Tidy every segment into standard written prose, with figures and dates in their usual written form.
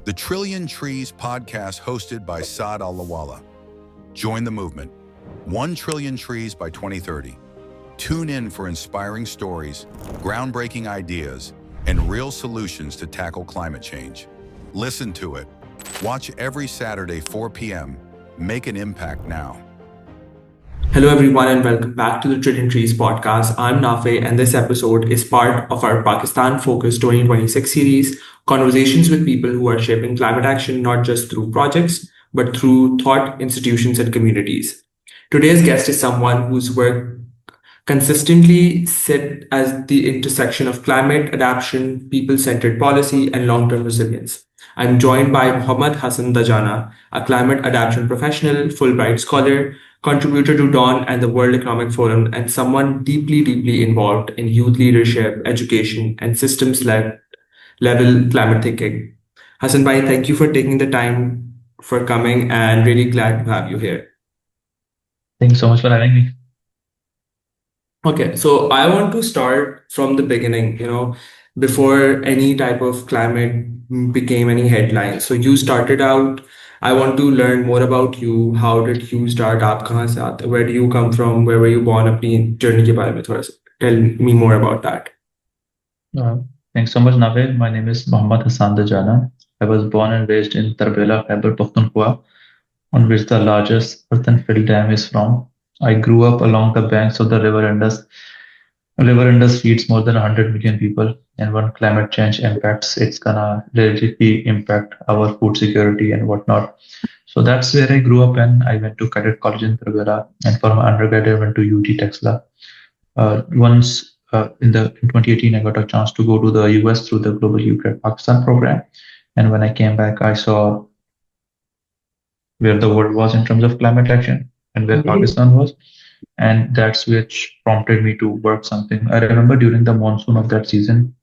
the Trillion Trees podcast hosted by Saad Al-Lawala. Join the movement. 1 trillion trees by 2030. Tune in for inspiring stories, groundbreaking ideas, and real solutions to tackle climate change. Listen to it. Watch every Saturday, 4 p.m. Make an impact now. Hello, everyone, and welcome back to the Trillion Trees podcast. I'm Nafe, and this episode is part of our Pakistan Focused 2026 series, conversations with people who are shaping climate action not just through projects, but through thought, institutions, and communities. Today's guest is someone whose work consistently sit as the intersection of climate adaptation, people-centered policy, and long-term resilience. I'm joined by Muhammad Hassan Dajana, a climate adaptation professional, Fulbright Scholar, contributor to Dawn and the World Economic Forum, and someone deeply involved in youth leadership, education, and systems level climate thinking. Hassan Bhai, thank you for taking the time for coming and really glad to have you here. Thanks so much for having me. Okay, so I want to start from the beginning, before any type of climate became any headline. So you started out, I want to learn more about you. How did you start? आप कहाँ से आते? Where do you come from? Where were you born? अपनी journey के बारे में थोड़ा सा tell me more about that. Thanks so much, Nafe. My name is Muhammad Hassan Dajana. I was born and raised in Tarbela, Khyber Pakhtunkhwa, on which the largest earthen-filled dam is from. I grew up along the banks of the river Indus. River Indus feeds more than 100 million people, and when climate change impacts, it's gonna directly impact our food security and whatnot. So that's where I grew up, and I went to Cadet College in Tarbela, and for my undergrad, I went to UT Texla. Once in 2018, I got a chance to go to the US through the Global Youth Pakistan program, and when I came back, I saw where the world was in terms of climate action and where Pakistan was. And that's which prompted me to work something. I remember during the monsoon of that season,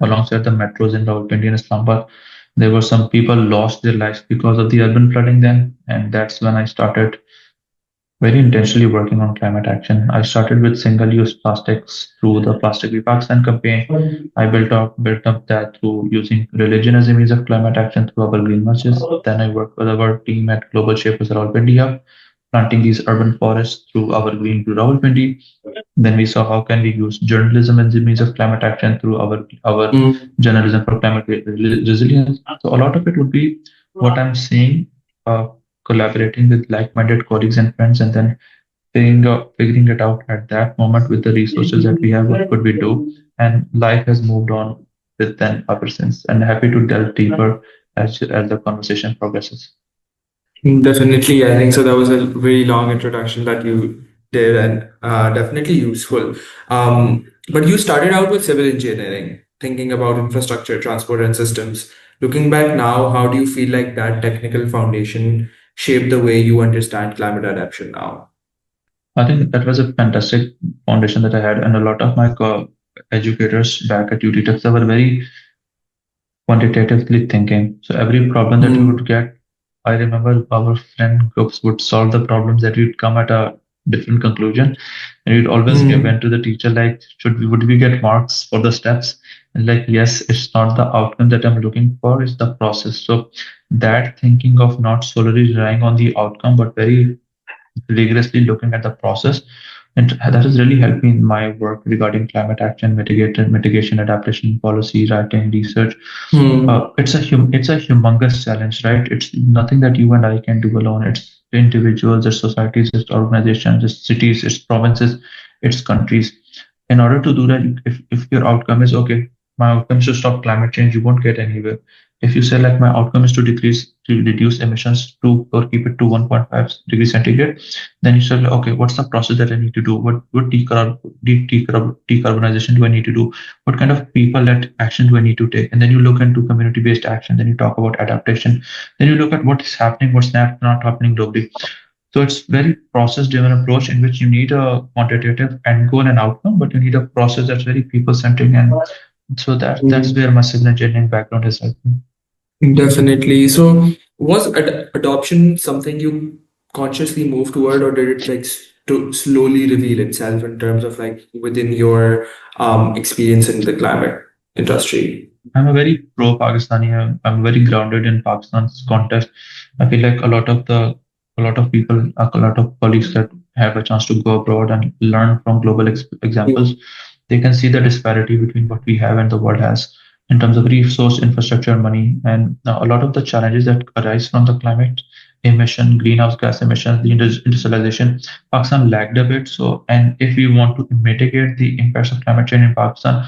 alongside the metros in Rawalpindi and Islamabad, there were some people lost their lives because of the urban flooding then. And that's when I started very intentionally working on climate action. I started with single-use plastics through the Plastic Free Pakistan campaign. I built up that through using religion as a means of climate action through our green marches. Then I worked with our team at Global Shapers Rawalpindi Hub, planting these urban forests through our Green Blue Rawalpindi. Then we saw how can we use journalism as a means of climate action through our journalism for climate resilience. So a lot of it would be what I'm seeing, collaborating with like-minded colleagues and friends, and then figuring it out at that moment with the resources that we have, what could we do? And life has moved on with then ever since. And happy to delve deeper as the conversation progresses. Definitely, I think so. That was a very long introduction that you did, and definitely useful. But you started out with civil engineering, thinking about infrastructure, transport, and systems. Looking back now, how do you feel like that technical foundation shaped the way you understand climate adaptation now? I think that was a fantastic foundation that I had, and a lot of my educators back at UT Texas were very quantitatively thinking. So every problem that we would get, I remember our friend groups would solve the problems that we'd come at a different conclusion, and we'd always give in to the teacher like, would we get marks for the steps? And like, yes, it's not the outcome that I'm looking for, it's the process. So that thinking of not solely relying on the outcome, but very rigorously looking at the process, and that has really helped me in my work regarding climate action, mitigation, adaptation, policy, writing, research. It's a humongous challenge, right? It's nothing that you and I can do alone. It's individuals, it's societies, it's organizations, it's cities, it's provinces, it's countries. In order to do that, if your outcome is okay, my outcome is to stop climate change, you won't get anywhere. If you say like my outcome is to reduce emissions to or keep it to 1.5 degrees centigrade, then you say, okay, what's the process that I need to do? What decarbonization do I need to do? What kind of people-led action do I need to take? And then you look into community-based action. Then you talk about adaptation. Then you look at what is happening, what's not happening globally. So it's very process-driven approach in which you need a quantitative end goal and outcome, but you need a process that's very people-centric, and so that's where my civil engineering background has helped me. Definitely. So was adoption something you consciously moved toward, or did it like to slowly reveal itself in terms of like within your experience in the climate industry? I'm a very pro-Pakistani. I'm very grounded in Pakistan's context. I feel like a lot of people, a lot of colleagues that have a chance to go abroad and learn from global examples, they can see the disparity between what we have and the world has in terms of resource, infrastructure, money, and a lot of the challenges that arise from the climate emission, greenhouse gas emissions, the industrialization. Pakistan lagged a bit. So, and if we want to mitigate the impacts of climate change in Pakistan,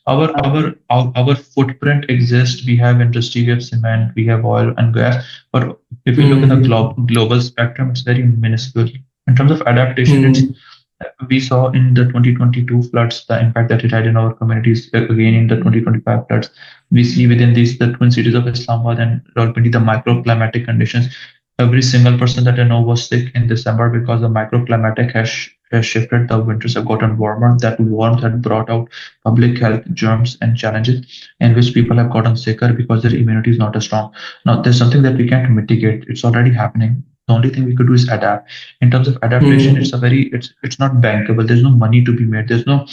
our footprint exists. We have industry, we have cement, we have oil and gas. But if we look at the Mm-hmm. global spectrum, it's very minuscule. In terms of adaptation, it's Mm-hmm. we saw in the 2022 floods the impact that it had in our communities. Again, in the 2025 floods, we see within these the twin cities of Islamabad and Rawalpindi the microclimatic conditions. Every single person that I know was sick in December because the microclimatic has shifted. The winters have gotten warmer. That warmth had brought out public health germs and challenges in which people have gotten sicker because their immunity is not as strong. Now, there's something that we can't mitigate. It's already happening. The only thing we could do is adapt. In terms of adaptation, Mm-hmm. it's not bankable. There's no money to be made. There's no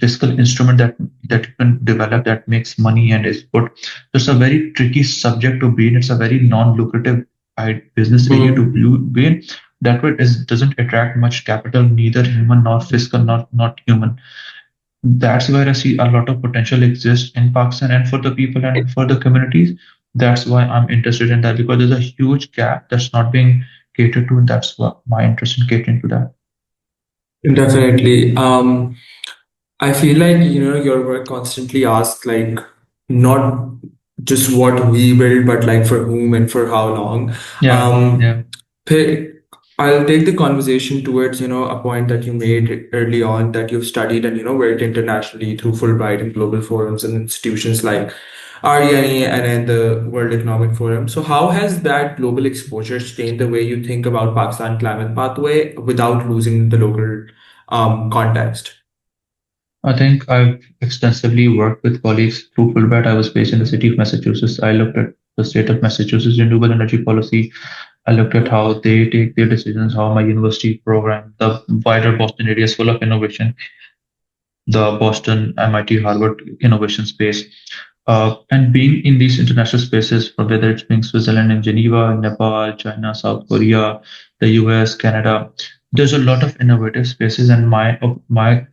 fiscal instrument that you can develop that makes money and is put. So it's a very tricky subject to be in. It's a very non-lucrative business area to be in. That way, it doesn't attract much capital, neither human nor fiscal, not human. That's where I see a lot of potential exists in Pakistan and for the people and for the communities. That's why I'm interested in that because there's a huge gap that's not being catered to, and that's what my interest in catering to that. Definitely. I feel like, your work constantly asks like not just what we build, but like for whom and for how long. Yeah, Um, yeah. Pe- I'll take the conversation towards, a point that you made early on that you've studied and, worked internationally through Fulbright and global forums and institutions like RENE and then the World Economic Forum. So how has that global exposure changed the way you think about Pakistan climate pathway without losing the local context? I think I've extensively worked with colleagues through Fulbright. I was based in the city of Massachusetts. I looked at the state of Massachusetts renewable energy policy. I looked at how they take their decisions, how my university program, the wider Boston area is full of innovation, the Boston, MIT, Harvard innovation space. And being in these international spaces, whether it's being Switzerland and Geneva, Nepal, China, South Korea, the US, Canada, there's a lot of innovative spaces. And my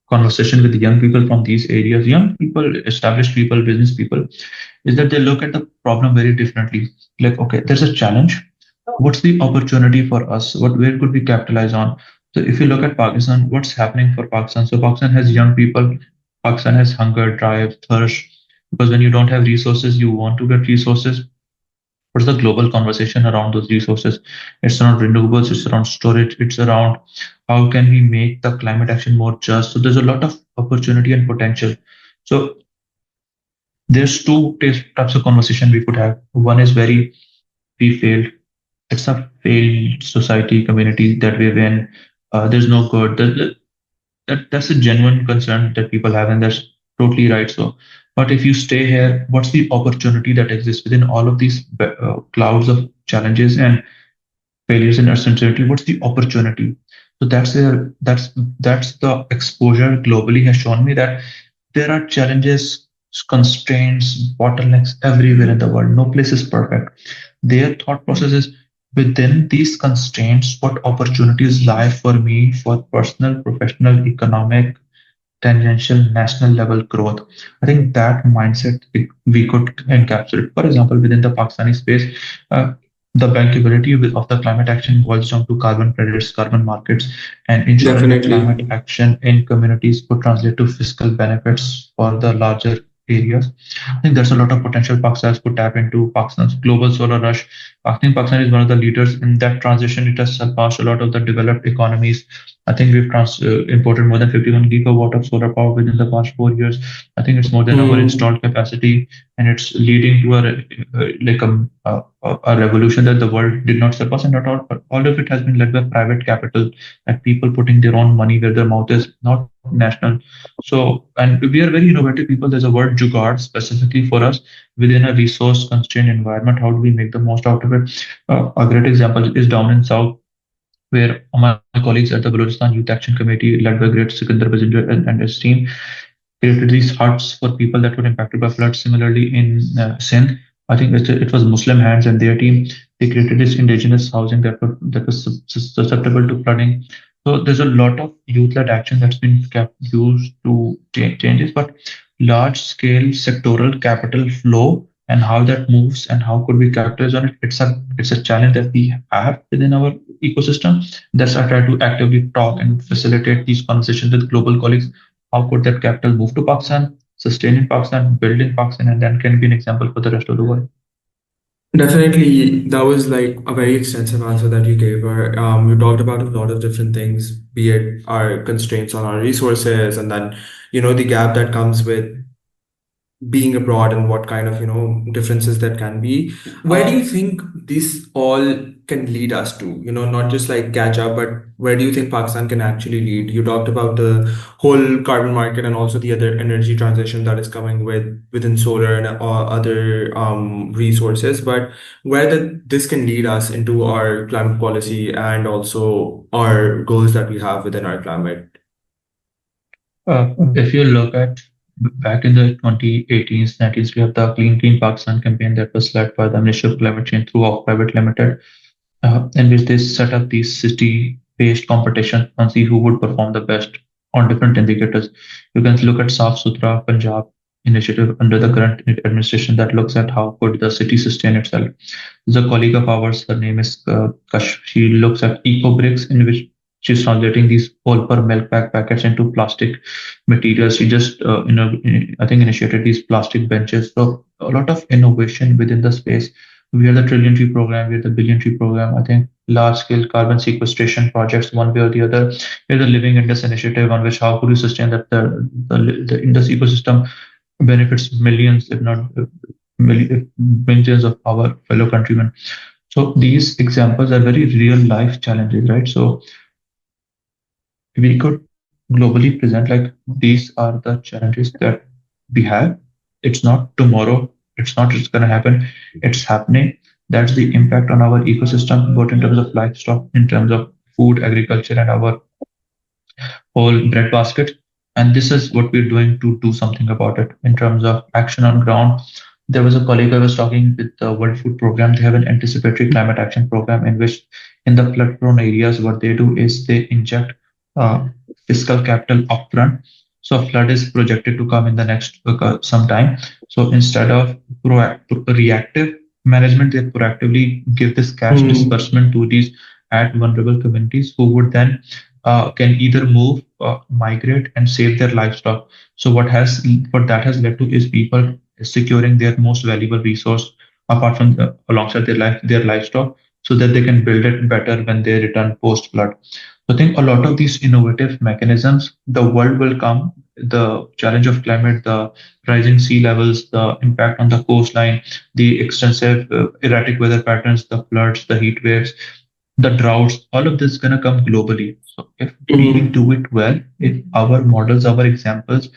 conversation with young people from these areas, young people, established people, business people, is that they look at the problem very differently. Like, okay, there's a challenge. What's the opportunity for us? Where could we capitalize on? So if you look at Pakistan, what's happening for Pakistan? So Pakistan has young people. Pakistan has hunger, drive, thirst. Because when you don't have resources, you want to get resources. What's the global conversation around those resources? It's around renewables, it's around storage, it's around how can we make the climate action more just. So there's a lot of opportunity and potential. So there's two types of conversation we could have. One is very we failed. It's a failed society community that we're in. There's no good. That's a genuine concern that people have, and that's totally right. So, but if you stay here, what's the opportunity that exists within all of these clouds of challenges and failures and uncertainty? What's the opportunity? So that's the exposure globally has shown me that there are challenges, constraints, bottlenecks everywhere in the world. No place is perfect. Their thought process is within these constraints, what opportunities lie for me for personal, professional, economic, tangential, national level growth. I think that mindset we could encapsulate. For example, within the Pakistani space, the bankability of the climate action boils down to carbon credits, carbon markets, and ensuring that Definitely. climate action in communities could translate to fiscal benefits for the larger areas. I think there's a lot of potential Pakistan could tap into Pakistan's global solar rush. I think Pakistan is one of the leaders in that transition. It has surpassed a lot of the developed economies. I think we've imported more than 51 gigawatt of solar power within the past 4 years. I think it's more than our Mm, installed capacity, and it's leading to a revolution that the world did not surpass. And not all of it has been led by private capital, like people putting their own money where their mouth is, not national. So, and we are very innovative people. There's a word jugaad specifically for us within a resource constrained environment. How do we make the most out of it? A great example is down in South where my colleagues at the Balochistan Youth Action Committee, led by great Sikandar Bajinder and his team, created these huts for people that were impacted by floods. Similarly, in Sindh, I think it was Muslim Hands and their team. They created this indigenous housing that was susceptible to flooding. So there's a lot of youth-led action that's been kept used to changes, but large-scale sectoral capital flow and how that moves and how could we capitalize on it. It's a challenge that we have within our ecosystem. That's I try to actively talk and facilitate these conversations with global colleagues. How could that capital move to Pakistan, sustain in Pakistan, build in Pakistan, and then can be an example for the rest of the world? Definitely, that was like a very extensive answer that you gave. Where you talked about a lot of different things, be it our constraints on our resources, and then the gap that comes with being abroad and what kind of differences that can be. Where do you think this all can lead us to, not just like catch up, but where do you think Pakistan can actually lead? You talked about the whole carbon market and also the other energy transition that is coming within solar and other resources, but this can lead us into our climate policy and also our goals that we have within our climate. If you look at back in the 2018s, 19s, we have the Clean Pakistan campaign that was led by the Ministry of Climate Change through Off Private Limited, in which they set up these city-based competition and see who would perform the best on different indicators. You can look at Saaf Suthra Punjab initiative under the current administration that looks at how could the city sustain itself. There's a colleague of ours, her name is Kash. She looks at eco bricks, in which she's translating these pulper milk packets into plastic materials. She just, I think, initiated these plastic benches. So a lot of innovation within the space. We are the Trillion Tree Program, we are the Billion Tree Program. I think large-scale carbon sequestration projects, one way or the other. We're the Living Indus Initiative, on which how could you sustain that the Indus ecosystem benefits millions, if not millions of our fellow countrymen. So these examples are very real life challenges, right? So we could globally present like these are the challenges that we have. It's not tomorrow. It's not just going to happen. It's happening. That's the impact on our ecosystem, both in terms of livestock, in terms of food, agriculture, and our whole bread basket. And this is what we're doing to do something about it in terms of action on ground. There was a colleague I was talking with the World Food Program. They have an anticipatory climate action program in which in the flood prone areas, what they do is they inject fiscal capital upfront. So flood is projected to come in the next some time. So instead of reactive management, they proactively give this cash disbursement to these at vulnerable communities who would then can either move, migrate, and save their livestock. So what that has led to is people securing their most valuable resource apart from alongside their livestock, so that they can build it better when they return post flood. So I think a lot of these innovative mechanisms, the world will come. The challenge of climate, the rising sea levels, the impact on the coastline, the extensive erratic weather patterns, the floods, the heat waves, the droughts, all of this is going to come globally. So if we do it well, if our models, our examples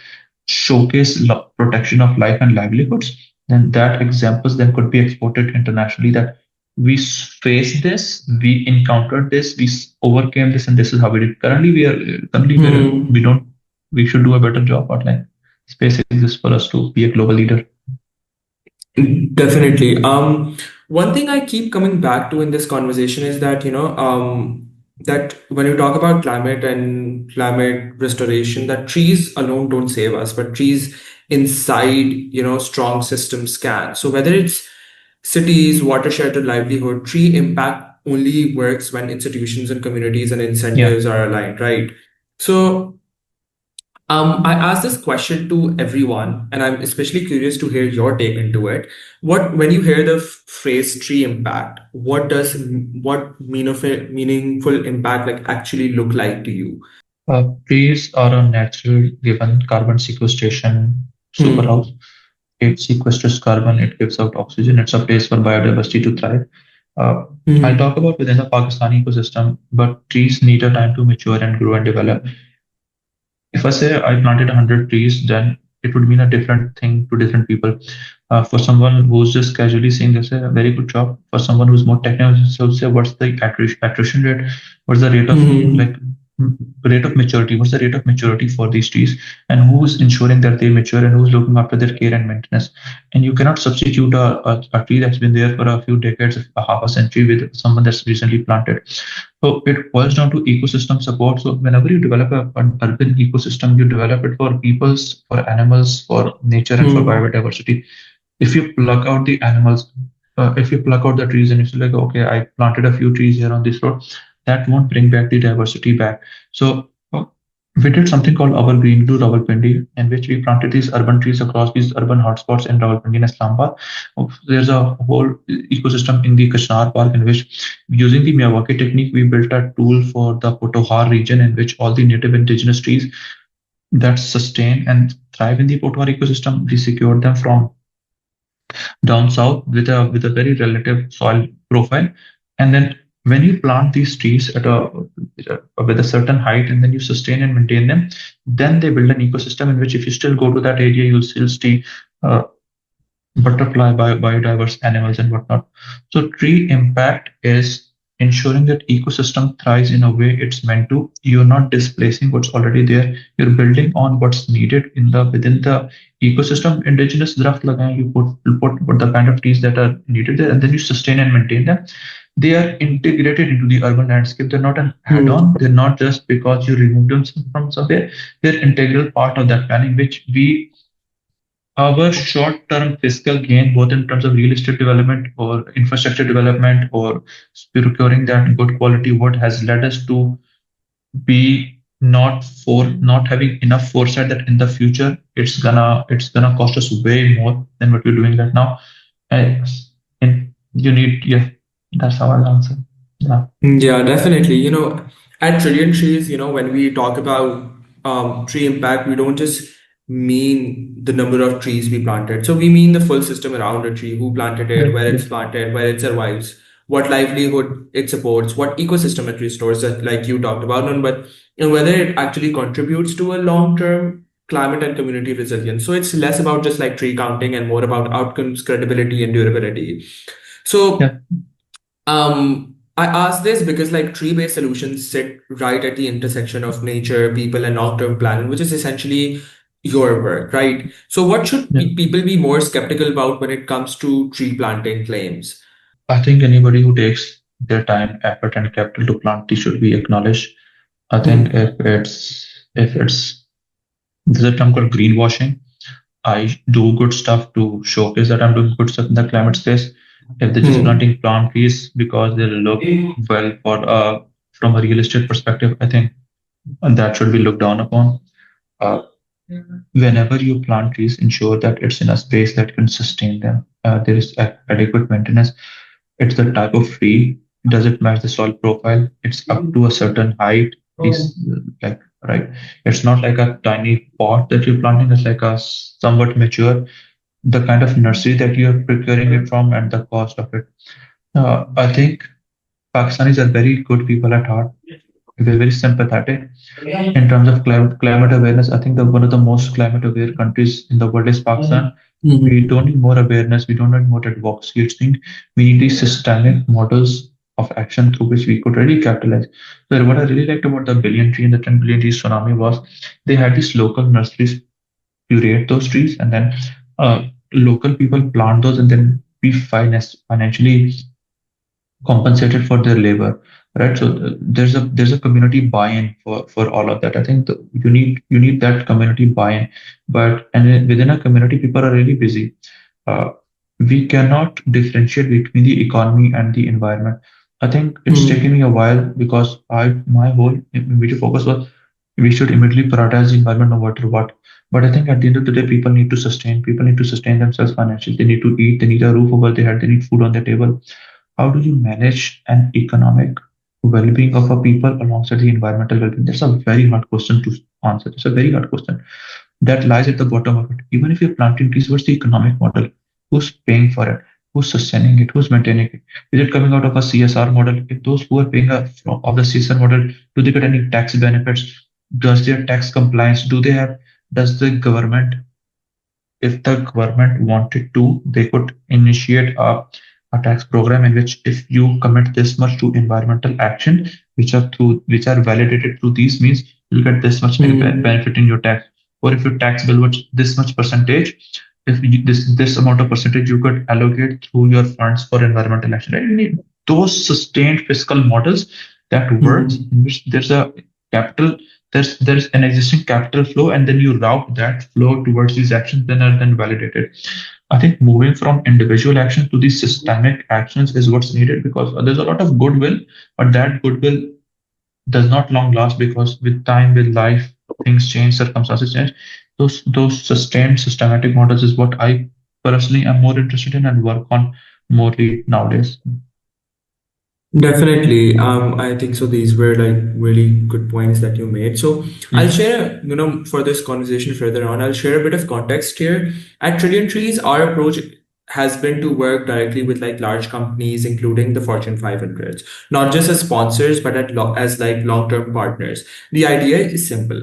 showcase protection of life and livelihoods, then that examples then could be exported internationally, that we faced this, we encountered this, we overcame this, and this is how we did. We should do a better job. But like space exists for us to be a global leader. Definitely. One thing I keep coming back to in this conversation is that, that when you talk about climate and climate restoration, that trees alone don't save us, but trees inside, strong systems can. So whether it's cities, watershed, or livelihood, tree impact only works when institutions and communities and incentives are aligned, right? So I asked this question to everyone, and I'm especially curious to hear your take into it. When you hear the phrase tree impact, what meaningful impact like actually look like to you? Trees are a natural given carbon sequestration superhouse. It sequesters carbon, it gives out oxygen, it's a place for biodiversity to thrive. I'll talk about within the Pakistani ecosystem, but trees need a time to mature and grow and develop. If I say I planted 100 trees, then it would mean a different thing to different people. For someone who's just casually saying this is a very good job, for someone who's more technical, so say what's the attrition rate, what's the rate of like rate of maturity, what's the rate of maturity for these trees, and who's ensuring that they mature, and who's looking after their care and maintenance. And you cannot substitute a tree that's been there for a few decades, a half a century, with someone that's recently planted. So it boils down to ecosystem support. So whenever you develop an urban ecosystem, you develop it for peoples, for animals, for nature, and for biodiversity. If you pluck out the animals, if you pluck out the trees and you say like, okay, I planted a few trees here on this road, that won't bring back the diversity back. So we did something called Our Green to Rawalpindi, in which we planted these urban trees across these urban hotspots in Rawalpindi and Islamabad. There's a whole ecosystem in the Kashnar Park, in which, using the Miyawaki technique, we built a tool for the Potohar region, in which all the native indigenous trees that sustain and thrive in the Potohar ecosystem, we secured them from down south with a very relative soil profile. And then when you plant these trees at a with a certain height, and then you sustain and maintain them, then they build an ecosystem in which, if you still go to that area, you'll still see uh, butterfly, biodiverse animals and whatnot. So tree impact is ensuring that ecosystem thrives in a way it's meant to. You're not displacing what's already there. You're building on what's needed in the within the ecosystem. Indigenous draft lagaye, you put the kind of trees that are needed there, and then you sustain and maintain them. They are integrated into the urban landscape. They're not an add-on. They're not just because you remove them from somewhere. They're integral part of that planning, which we our short-term fiscal gain, both in terms of real estate development or infrastructure development or procuring that good quality wood, has led us to be not having enough foresight that in the future it's gonna cost us way more than what we're doing right now. Uh, and you need, yeah, that's how I'll answer. Yeah. Yeah, definitely. At Trillion Trees, when we talk about tree impact, we don't just mean the number of trees we planted. So we mean the full system around a tree, who planted it, where it's planted, where it survives, what livelihood it supports, what ecosystem it restores, that like you talked about, and whether it actually contributes to a long-term climate and community resilience. So it's less about just like tree counting and more about outcomes, credibility, and durability. So Yeah. I ask this because like tree-based solutions sit right at the intersection of nature, people, and long-term planning, which is essentially your work, right? So what should Yeah. people be more skeptical about when it comes to tree planting claims? I think anybody who takes their time, effort, and capital to plant trees should be acknowledged. I think if it's there's a term called greenwashing. I do good stuff to showcase that I'm doing good stuff in the climate space. If they're just planting palm trees because they look well for from a real estate perspective, I think that should be looked down upon. Uh, Whenever you plant trees, ensure that it's in a space that can sustain them. There is adequate maintenance. It's the type of tree. Does it match the soil profile? It's up to a certain height. Is like right. It's not like a tiny pot that you're planting. It's like a somewhat mature. The kind of nursery that you're procuring it from and the cost of it. I think Pakistanis are very good people at heart. They're very sympathetic in terms of climate awareness. I think one of the most climate aware countries in the world is Pakistan. We don't need more awareness. We don't need more advocacy. It's think we need these systemic models of action through which we could really capitalize. So what I really liked about the billion tree and the 10 billion tree tsunami was they had these local nurseries curate those trees, and then local people plant those, and then be financially compensated for their labor, right? So there's a community buy-in for all of that. I think you need that community buy-in, but and within a community, people are really busy. Uh, we cannot differentiate between the economy and the environment. I think it's taken me a while because my whole immediate focus was we should immediately prioritize the environment no matter what. But I think at the end of the day, people need to sustain. People need to sustain themselves financially. They need to eat. They need a roof over their head. They need food on their table. How do you manage an economic well-being of a people alongside the environmental well-being? That's a very hard question to answer. It's a very hard question that lies at the bottom of it. Even if you're planting trees, what's the economic model? Who's paying for it? Who's sustaining it? Who's maintaining it? Is it coming out of a CSR model? If those who are paying of the CSR model, do they get any tax benefits? Does their tax compliance? Does the government, if the government wanted to, they could initiate a a tax program in which if you commit this much to environmental action, which are validated through these means, you'll get this much benefit in your tax. Or if your tax bill was this much percentage, if you, this amount of percentage you could allocate through your funds for environmental action, right? You need those sustained fiscal models that works in which there's a capital, there's an existing capital flow, and then you route that flow towards these actions, then are then validated. I think moving from individual actions to these systemic actions is what's needed, because there's a lot of goodwill, but that goodwill does not long last, because with time, with life, things change, circumstances change. Those sustained systematic models is what I personally am more interested in and work on morely nowadays. Definitely. I think so. These were like really good points that you made. So I'll share, for this conversation further on, I'll share a bit of context here. At Trillion Trees, our approach has been to work directly with like large companies, including the Fortune 500s, not just as sponsors, but as like long-term partners. The idea is simple.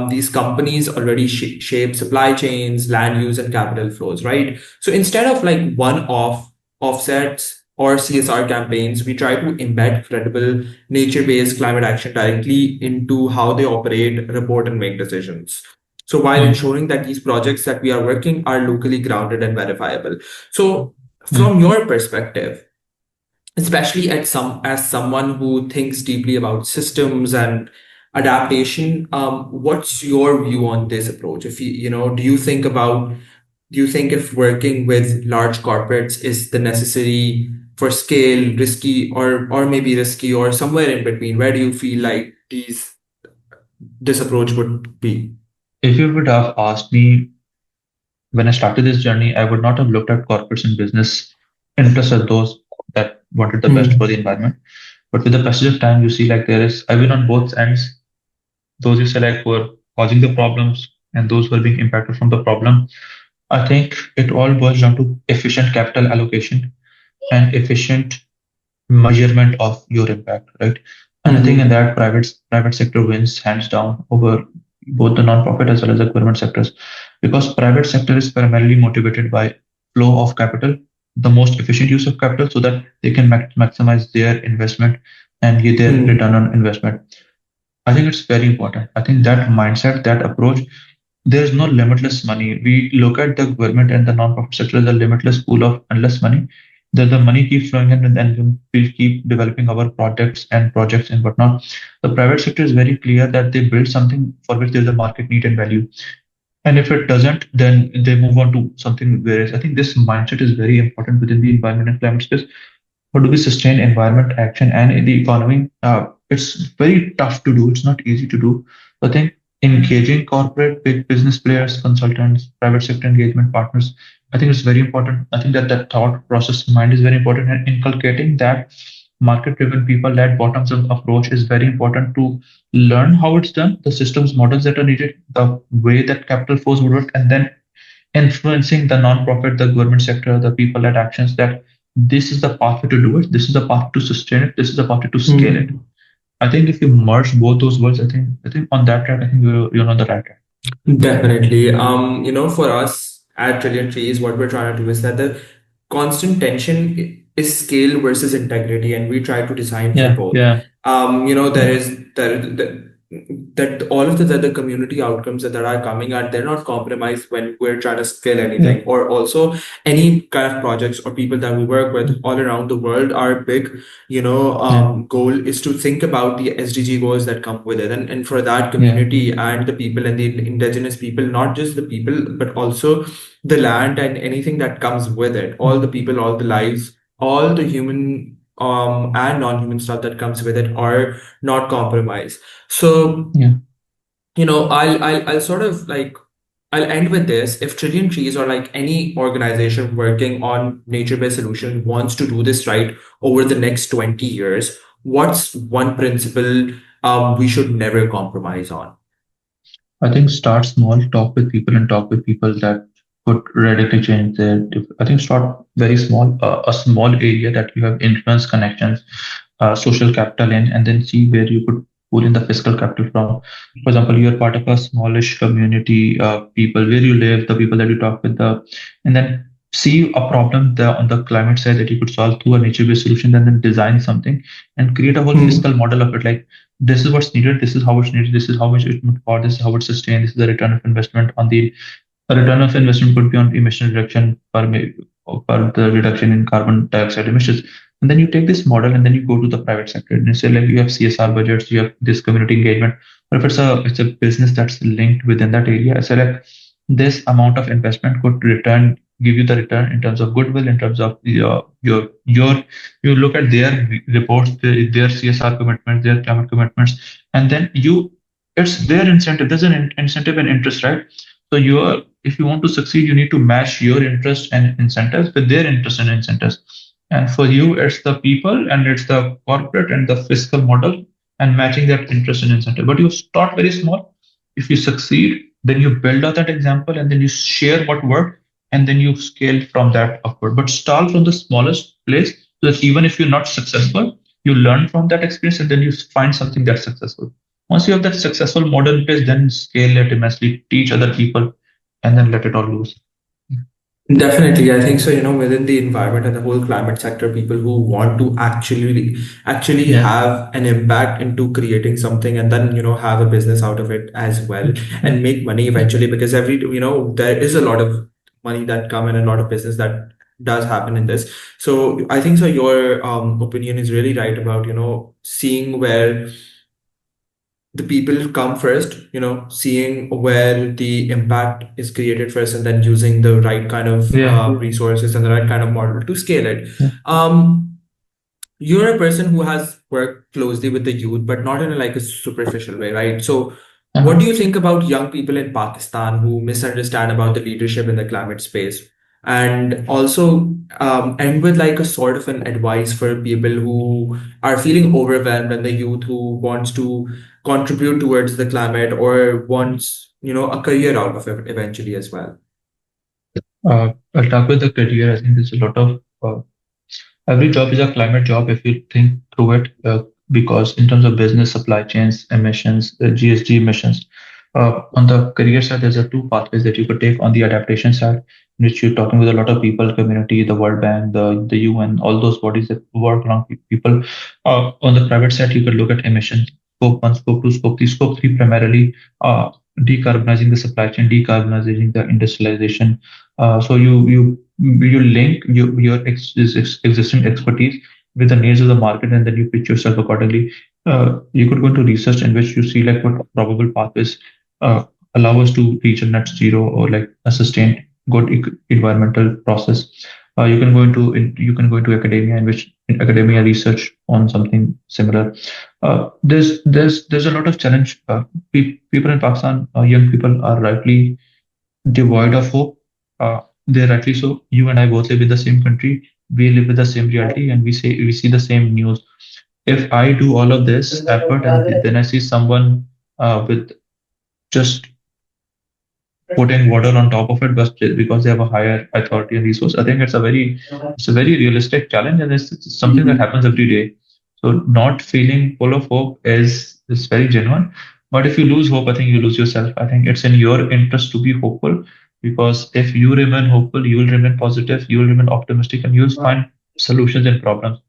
These companies already shape supply chains, land use, and capital flows, right? So instead of like one-off offsets or CSR campaigns, we try to embed credible nature-based climate action directly into how they operate, report, and make decisions. So while ensuring that these projects that we are working are locally grounded and verifiable. So from your perspective, especially as someone who thinks deeply about systems and adaptation, what's your view on this approach? If do you think if working with large corporates is the necessary for scale, risky, or maybe risky, or somewhere in between? Where do you feel like this approach would be? If you would have asked me when I started this journey, I would not have looked at corporates and business interests as those that wanted the best for the environment. But with the passage of time, you see like there is, I've been on both ends, those you say like who are causing the problems and those who are being impacted from the problem. I think it all boils down to efficient capital allocation and efficient measurement of your impact, right? And I think in that private sector wins hands down over both the non-profit as well as the government sectors, because private sector is primarily motivated by flow of capital, the most efficient use of capital, so that they can maximize their investment and get their return on investment. I think it's very important. I think that mindset, that approach, there's no limitless money. We look at the government and the non-profit sector as a limitless pool of endless money. The money keeps flowing in, and then we keep developing our products and projects and whatnot. The private sector is very clear that they build something for which there's a market need and value. And if it doesn't, then they move on to something various. I think this mindset is very important within the environment and climate space. How do we sustain environment action and in the economy? It's very tough to do. It's not easy to do. I think engaging corporate, big business players, consultants, private sector engagement partners, I think it's very important. I think that thought process in mind is very important, and inculcating that market-driven people-led bottoms-up approach is very important to learn how it's done, the systems models that are needed, the way that capital flows would work, and then influencing the non-profit, the government sector, the people-led actions that this is the pathway to do it, this is the path to sustain it, this is the path to scale it. I think if you merge both those words, I think on that track, I think you're on the right track. Definitely. For us at Trillion Trees, what we're trying to do is that the constant tension is scale versus integrity, and we try to design for both. There is that all of the community outcomes that are coming at, they're not compromised when we're trying to scale anything, or also any kind of projects or people that we work with all around the world. Our big goal is to think about the SDG goals that come with it, and for that community and the people and the indigenous people, not just the people but also the land and anything that comes with it, all the people, all the lives, all the human and non-human stuff that comes with it are not compromised. So I'll sort of like, I'll end with this. If Trillion Trees or like any organization working on nature-based solution wants to do this right over the next 20 years, what's one principle we should never compromise on? I think start small, talk with people that could radically change their. I think start very small, a small area that you have influence, connections, social capital in, and then see where you could pull in the fiscal capital from. For example, you're part of a smallish community, people where you live, the people that you talk with, and then see a problem on the climate side that you could solve through a nature-based solution, and then design something and create a whole Hmm. fiscal model of it. Like, this is what's needed, this is how it's needed, this is how much it would cost, this is how it's sustained, this is the return of investment on the return of investment could be on emission reduction per the reduction in carbon dioxide emissions. And then you take this model and then you go to the private sector and you say, like, you have CSR budgets, you have this community engagement. Or if it's a business that's linked within that area, I say, like, this amount of investment could give you the return in terms of goodwill, in terms of your you look at their reports, their CSR commitments, their climate commitments, and then it's their incentive. There's an incentive and interest, right? So if you want to succeed, you need to match your interest and incentives with their interest and incentives. And for you, it's the people and it's the corporate and the fiscal model and matching that interest and incentive. But you start very small. If you succeed, then you build out that example and then you share what worked and then you scale from that upward. But start from the smallest place so that even if you're not successful, you learn from that experience and then you find something that's successful. Once you have that successful model in place, then scale it immensely, teach other people, and then let it all loose. Definitely, I think so. Within the environment and the whole climate sector, people who want to actually Yeah. have an impact into creating something and then have a business out of it as well Yeah. and make money eventually, because there is a lot of money that come and a lot of business that does happen in this. So I think so. Your opinion is really right about seeing where the people come first, seeing where the impact is created first, and then using the right kind of Yeah. resources and the right kind of model to scale it. Yeah. Um, you're a person who has worked closely with the youth, but not in like a superficial way, right? So, what Uh-huh. do you think about young people in Pakistan who misunderstand about the leadership in the climate space? And also, end with like a sort of an advice for people who are feeling overwhelmed and the youth who wants to contribute towards the climate or wants, a career out of it eventually as well. I'll talk with the career. I think there's a lot of every job is a climate job if you think through it, because in terms of business, supply chains, emissions, GSG emissions. On the career side, there's a two pathways that you could take. On the adaptation side, in which you're talking with a lot of people, community, the World Bank, the UN, all those bodies that work around people. On the private side, you could look at emissions, scope one, scope two, scope three. Scope three primarily decarbonizing the supply chain, decarbonizing the industrialization. So you link your existing expertise with the needs of the market, and then you pitch yourself accordingly. You could go into research in which you see like what probable pathways uh, allow us to reach a net zero or like a sustained good environmental process. You can go into academia, in which in academia research on something similar. There's a lot of challenge. People in Pakistan, young people are rightly devoid of hope. They're rightly so. You and I both live in the same country. We live with the same reality, and we see the same news. If I do all of this effort, and then I see someone with just putting water on top of it, but because they have a higher authority and resource, I think it's a very realistic challenge, and it's something that happens every day. So not feeling full of hope is very genuine. But if you lose hope, I think you lose yourself. I think it's in your interest to be hopeful, because if you remain hopeful, you will remain positive, you will remain optimistic, and you'll find solutions and problems.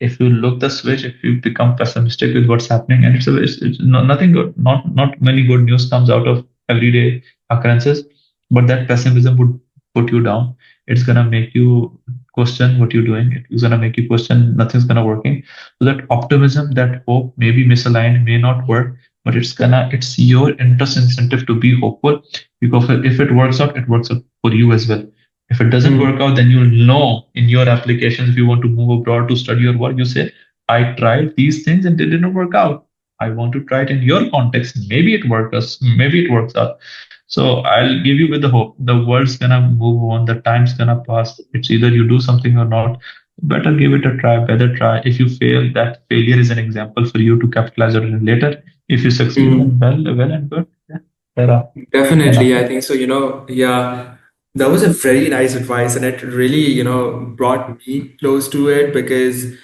If you look the switch, if you become pessimistic with what's happening, and it's nothing good, not many good news comes out of everyday occurrences, but that pessimism would put you down. It's gonna make you question what you're doing. It's gonna make you question nothing's gonna working. So that optimism, that hope may be misaligned, may not work, but it's your interest incentive to be hopeful, because if it works out, it works out for you as well. If it doesn't Hmm. work out, then you'll know in your applications, if you want to move abroad to study or work, you say, I tried these things and they didn't work out. I want to try it in your context. Maybe it works out. So I'll give you with the hope. The world's gonna move on, the time's gonna pass. It's either you do something or not. Better give it a try, better try. If you fail, that failure is an example for you to capitalize on it later. If you succeed, then Hmm. well and good. Yeah. Ta-ra. Definitely, Enough. I think so. Yeah, that was a very nice advice, and it really, brought me close to it because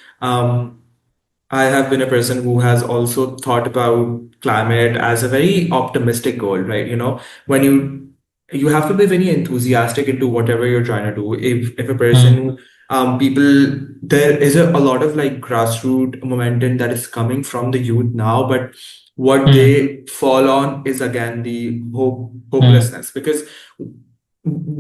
I have been a person who has also thought about climate as a very optimistic goal, right? When you you have to be very enthusiastic into whatever you're trying to do. If a Mm, person, people, there is a lot of like grassroots momentum that is coming from the youth now, but what mm, they fall on is again the mm, hopelessness, because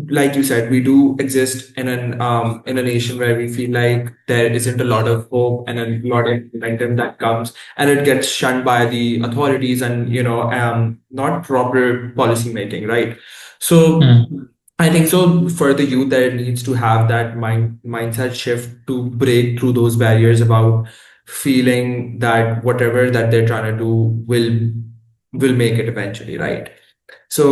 like you said, we do exist in a nation where we feel like there isn't a lot of hope and a lot of momentum that comes, and it gets shunned by the authorities and not proper policy making, right? So mm, I think so for the youth there needs to have that mindset shift to break through those barriers about feeling that whatever that they're trying to do will make it eventually, right?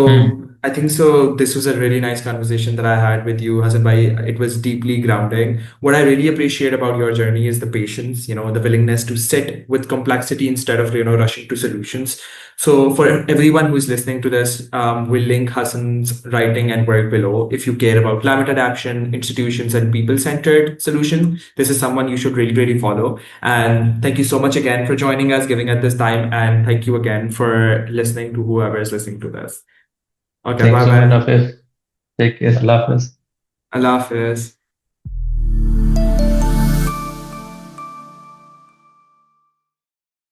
mm. So I think so. This was a really nice conversation that I had with you, Hassan Bhai. It was deeply grounding. What I really appreciate about your journey is the patience, the willingness to sit with complexity instead of, rushing to solutions. So for everyone who's listening to this, we'll link Hassan's writing and work below. If you care about climate adaptation, institutions, and people-centered solution, this is someone you should really, really follow. And thank you so much again for joining us, giving us this time, and thank you again for listening to whoever is listening to this. Okay, Thank you bye so much, bye. Nafis. Take care. Allah Hafiz. Allah Hafiz.